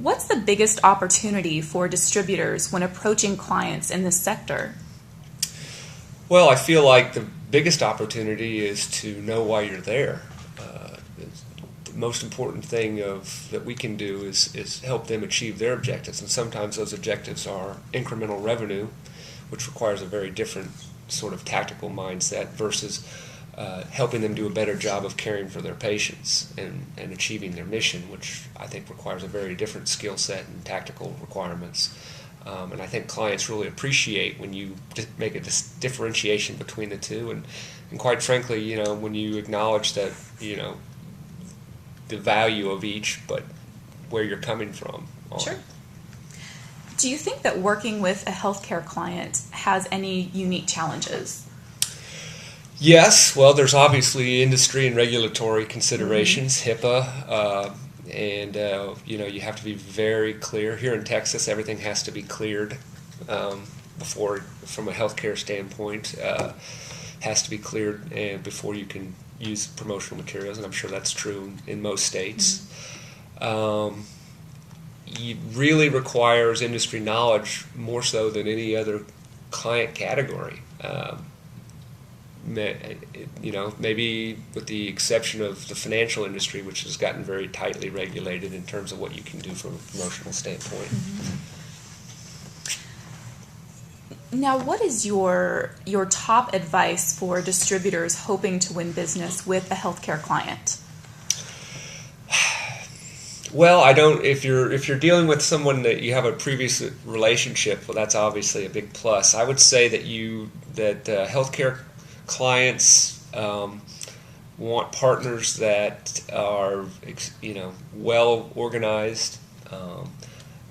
What's the biggest opportunity for distributors when approaching clients in this sector? Well, I feel like the biggest opportunity is to know why you're there. The most important thing that we can do is help them achieve their objectives, and sometimes those objectives are incremental revenue, which requires a very different sort of tactical mindset versus helping them do a better job of caring for their patients and achieving their mission, which I think requires a very different skill set and tactical requirements. And I think clients really appreciate when you make a differentiation between the two, and quite frankly, when you acknowledge that, the value of each, but where you're coming from. Sure. Do you think that working with a healthcare client has any unique challenges? Yes. Well, there's obviously industry and regulatory considerations, HIPAA, and you have to be very clear. Here in Texas, everything has to be cleared before, from a healthcare standpoint, has to be cleared before you can use promotional materials, and I'm sure that's true in most states. It really requires industry knowledge more so than any other client category. Maybe with the exception of the financial industry, which has gotten very tightly regulated in terms of what you can do from a promotional standpoint. Now, what is your top advice for distributors hoping to win business with a healthcare client? Well, if you're dealing with someone that you have a previous relationship, well, that's obviously a big plus. I would say that healthcare clients want partners that are well organized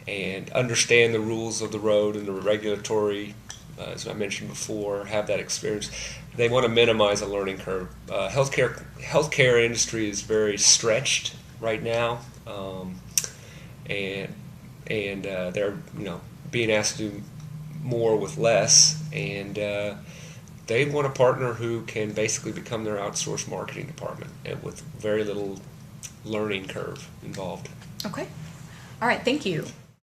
and understand the rules of the road and the regulatory, as I mentioned before, have that experience. They want to minimize a learning curve. Healthcare industry is very stretched right now, and they're being asked to do more with less, and they want a partner who can basically become their outsourced marketing department and with very little learning curve involved. Okay. All right. Thank you.